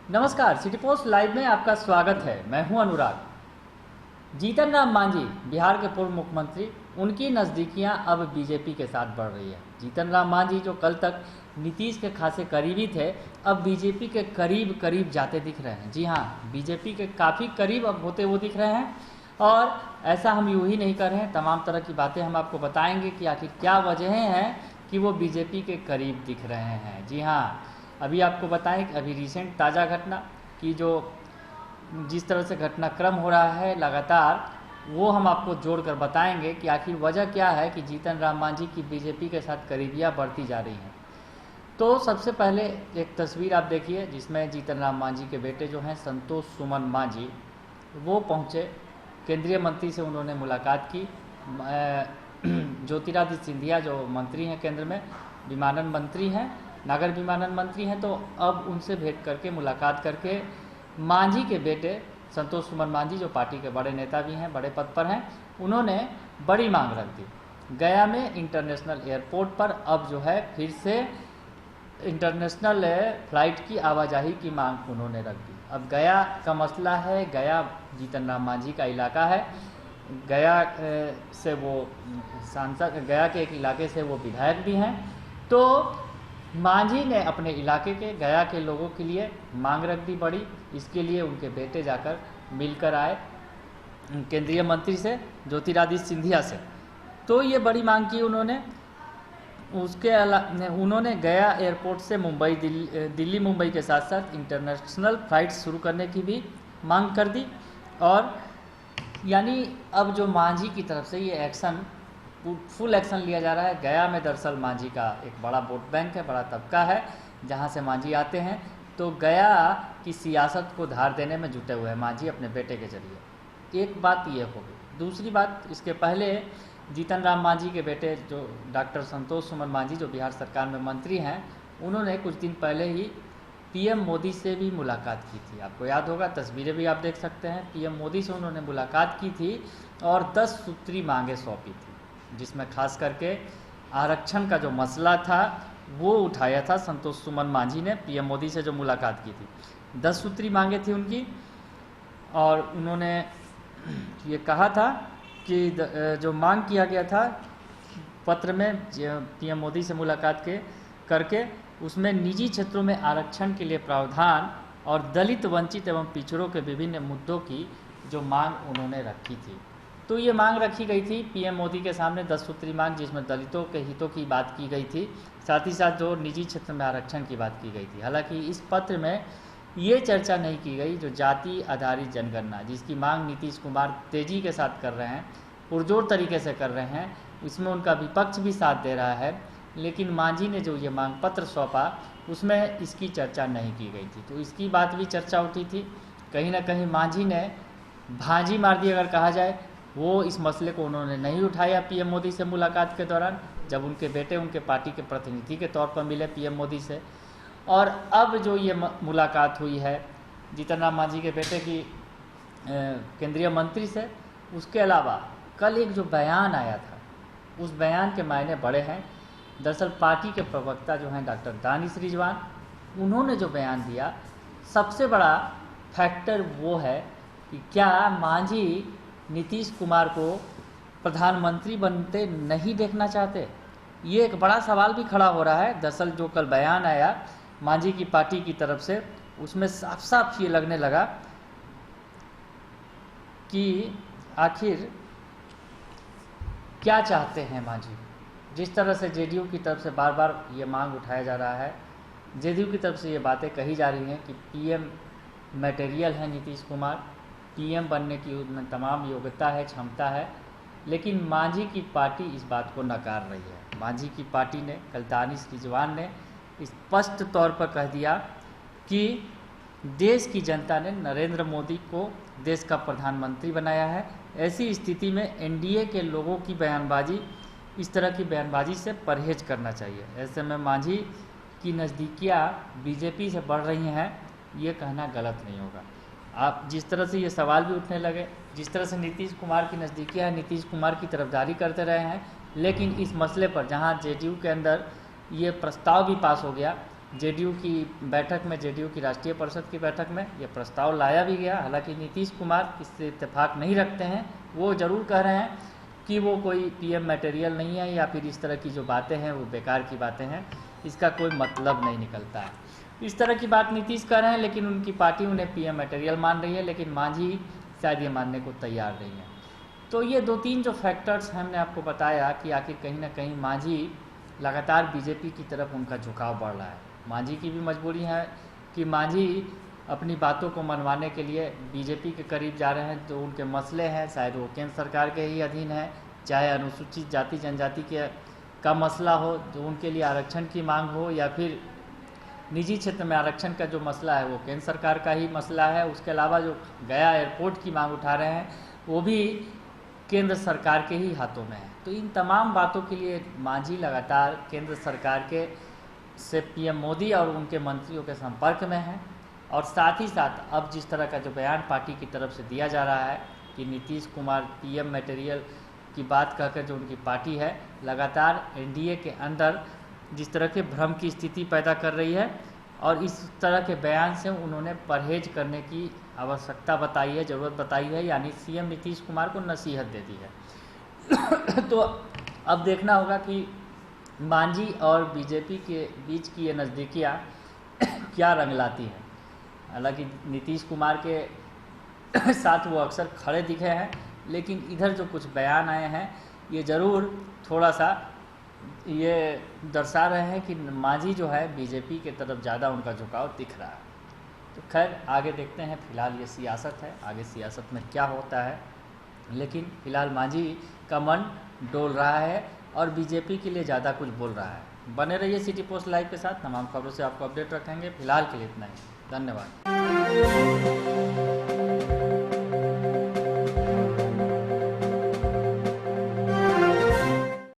नमस्कार, city post live में आपका स्वागत है। मैं हूं अनुराग। जीतन राम मांझी बिहार के पूर्व मुख्यमंत्री, उनकी नज़दीकियां अब बीजेपी के साथ बढ़ रही है। जीतन राम मांझी जो कल तक नीतीश के खासे करीबी थे, अब बीजेपी के करीब करीब जाते दिख रहे हैं। जी हाँ, बीजेपी के काफ़ी करीब अब होते हुए दिख रहे हैं। और ऐसा हम यूँ ही नहीं कर रहे हैं, तमाम तरह की बातें हम आपको बताएंगे कि आखिर क्या वजहें हैं कि वो बीजेपी के करीब दिख रहे हैं। जी हाँ, अभी आपको बताएं कि अभी रिसेंट ताज़ा घटना की जो जिस तरह से घटनाक्रम हो रहा है लगातार, वो हम आपको जोड़कर बताएंगे कि आखिर वजह क्या है कि जीतन राम मांझी की बीजेपी के साथ करीबियाँ बढ़ती जा रही हैं। तो सबसे पहले एक तस्वीर आप देखिए जिसमें जीतन राम मांझी के बेटे जो हैं संतोष सुमन मांझी, वो पहुँचे, केंद्रीय मंत्री से उन्होंने मुलाकात की। ज्योतिरादित्य सिंधिया जो मंत्री हैं केंद्र में, विमानन मंत्री हैं, नागर विमानन मंत्री हैं, तो अब उनसे भेंट करके मुलाकात करके मांझी के बेटे संतोष सुमन मांझी जो पार्टी के बड़े नेता भी हैं, बड़े पद पर हैं, उन्होंने बड़ी मांग रख दी। गया में इंटरनेशनल एयरपोर्ट पर अब जो है फिर से इंटरनेशनल फ्लाइट की आवाजाही की मांग उन्होंने रख दी। अब गया का मसला है, गया जीतन राम मांझी का इलाका है। गया से वो सांसद, गया के एक इलाके से वो विधायक भी हैं। तो मांझी ने अपने इलाके के, गया के लोगों के लिए मांग रख दी बड़ी। इसके लिए उनके बेटे जाकर मिलकर आए केंद्रीय मंत्री से, ज्योतिरादित्य सिंधिया से। तो ये बड़ी मांग की उन्होंने। उसके उन्होंने गया एयरपोर्ट से मुंबई, दिल्ली मुंबई के साथ साथ इंटरनेशनल फ्लाइट शुरू करने की भी मांग कर दी। और यानी अब जो मांझी की तरफ से ये एक्शन, फुल एक्शन लिया जा रहा है। गया में दरअसल मांझी का एक बड़ा वोट बैंक है, बड़ा तबका है जहाँ से मांझी आते हैं। तो गया की सियासत को धार देने में जुटे हुए हैं मांझी अपने बेटे के जरिए। एक बात ये हो गई। दूसरी बात, इसके पहले जीतन राम मांझी के बेटे जो डॉक्टर संतोष सुमन मांझी जो बिहार सरकार में मंत्री हैं, उन्होंने कुछ दिन पहले ही पीएम मोदी से भी मुलाकात की थी। आपको याद होगा, तस्वीरें भी आप देख सकते हैं। पीएम मोदी से उन्होंने मुलाकात की थी और 10 सूत्री मांगें सौंपी थी, जिसमें खास करके आरक्षण का जो मसला था वो उठाया था संतोष सुमन मांझी ने। पीएम मोदी से जो मुलाकात की थी, 10 सूत्री मांगें थी उनकी। और उन्होंने ये कहा था कि जो मांग किया गया था पत्र में पीएम मोदी से मुलाकात करके, उसमें निजी क्षेत्रों में आरक्षण के लिए प्रावधान और दलित, वंचित एवं पिछड़ों के विभिन्न मुद्दों की जो मांग उन्होंने रखी थी। तो ये मांग रखी गई थी पीएम मोदी के सामने, 10 सूत्री मांग, जिसमें दलितों के हितों की बात की गई थी, साथ ही साथ जो निजी क्षेत्र में आरक्षण की बात की गई थी। हालांकि इस पत्र में ये चर्चा नहीं की गई जो जाति आधारित जनगणना, जिसकी मांग नीतीश कुमार तेजी के साथ कर रहे हैं, पुरजोर तरीके से कर रहे हैं, इसमें उनका विपक्ष भी साथ दे रहा है। लेकिन मांझी ने जो ये मांग पत्र सौंपा, उसमें इसकी चर्चा नहीं की गई थी। तो इसकी बात भी चर्चा उठी थी। कहीं ना कहीं मांझी ने भांजी मार दी अगर कहा जाए। वो इस मसले को उन्होंने नहीं उठाया पीएम मोदी से मुलाकात के दौरान, जब उनके बेटे उनके पार्टी के प्रतिनिधि के तौर पर मिले पीएम मोदी से। और अब जो ये मुलाकात हुई है जीतन राम मांझी के बेटे की केंद्रीय मंत्री से, उसके अलावा कल एक जो बयान आया था, उस बयान के मायने बड़े हैं। दरअसल पार्टी के प्रवक्ता जो हैं डॉक्टर दानिश रिजवान, उन्होंने जो बयान दिया, सबसे बड़ा फैक्टर वो है कि क्या मांझी नीतीश कुमार को प्रधानमंत्री बनते नहीं देखना चाहते। ये एक बड़ा सवाल भी खड़ा हो रहा है। दरअसल जो कल बयान आया मांझी की पार्टी की तरफ से, उसमें साफ साफ ये लगने लगा कि आखिर क्या चाहते हैं मांझी। जिस तरह से जेडीयू की तरफ से बार बार ये मांग उठाया जा रहा है, जेडीयू की तरफ से ये बातें कही जा रही हैं कि पीएम मटेरियल है नीतीश कुमार, पीएम बनने की उनमें तमाम योग्यता है, क्षमता है, लेकिन मांझी की पार्टी इस बात को नकार रही है। मांझी की पार्टी ने, कल दानिश रिजवान ने स्पष्ट तौर पर कह दिया कि देश की जनता ने नरेंद्र मोदी को देश का प्रधानमंत्री बनाया है। ऐसी स्थिति में एनडीए के लोगों की बयानबाजी, इस तरह की बयानबाजी से परहेज करना चाहिए। ऐसे में मांझी की नज़दीकियाँ बीजेपी से बढ़ रही हैं, ये कहना गलत नहीं होगा। आप जिस तरह से ये सवाल भी उठने लगे, जिस तरह से नीतीश कुमार की नज़दीकियाँ नीतीश कुमार की तरफदारी करते रहे हैं, लेकिन इस मसले पर जहाँ जेडीयू के अंदर ये प्रस्ताव भी पास हो गया जेडीयू की बैठक में, जेडीयू की राष्ट्रीय परिषद की बैठक में ये प्रस्ताव लाया भी गया। हालांकि नीतीश कुमार इससे इत्तेफाक नहीं रखते हैं। वो ज़रूर कह रहे हैं कि वो कोई पीएम मटेरियल नहीं है, या फिर इस तरह की जो बातें हैं वो बेकार की बातें हैं, इसका कोई मतलब नहीं निकलता है। इस तरह की बात नीतीश कर रहे हैं, लेकिन उनकी पार्टी उन्हें पीएम मटेरियल मान रही है, लेकिन मांझी शायद ये मानने को तैयार नहीं है। तो ये 2-3 जो फैक्टर्स हमने आपको बताया कि आखिर कहीं ना कहीं मांझी लगातार बीजेपी की तरफ उनका झुकाव बढ़ रहा है। मांझी की भी मजबूरी है कि मांझी अपनी बातों को मनवाने के लिए बीजेपी के करीब जा रहे हैं। जो उनके मसले हैं शायद वो केंद्र सरकार के ही अधीन है, चाहे अनुसूचित जाति जनजाति का मसला हो, जो उनके लिए आरक्षण की मांग हो, या फिर निजी क्षेत्र में आरक्षण का जो मसला है वो केंद्र सरकार का ही मसला है। उसके अलावा जो गया एयरपोर्ट की मांग उठा रहे हैं वो भी केंद्र सरकार के ही हाथों में है। तो इन तमाम बातों के लिए मांझी लगातार केंद्र सरकार के से पीएम मोदी और उनके मंत्रियों के संपर्क में है। और साथ ही साथ अब जिस तरह का जो बयान पार्टी की तरफ से दिया जा रहा है कि नीतीश कुमार पीएम मटेरियल की बात कहकर जो उनकी पार्टी है लगातार एनडीए के अंदर जिस तरह के भ्रम की स्थिति पैदा कर रही है, और इस तरह के बयान से उन्होंने परहेज करने की आवश्यकता बताई है, ज़रूरत बताई है, यानी सीएम नीतीश कुमार को नसीहत दे दी है। तो अब देखना होगा कि मांझी और बीजेपी के बीच की ये नज़दीकियाँ क्या रंग लाती हैं। हालांकि नीतीश कुमार के साथ वो अक्सर खड़े दिखे हैं, लेकिन इधर जो कुछ बयान आए हैं ये ज़रूर थोड़ा सा ये दर्शा रहे हैं कि मांझी जो है बीजेपी के तरफ ज़्यादा उनका झुकाव दिख रहा है। तो खैर आगे देखते हैं, फिलहाल ये सियासत है, आगे सियासत में क्या होता है। लेकिन फिलहाल मांझी का मन डोल रहा है और बीजेपी के लिए ज़्यादा कुछ बोल रहा है। बने रहिए सिटी पोस्ट लाइव के साथ, तमाम खबरों से आपको अपडेट रखेंगे। फिलहाल के लिए इतना ही, धन्यवाद।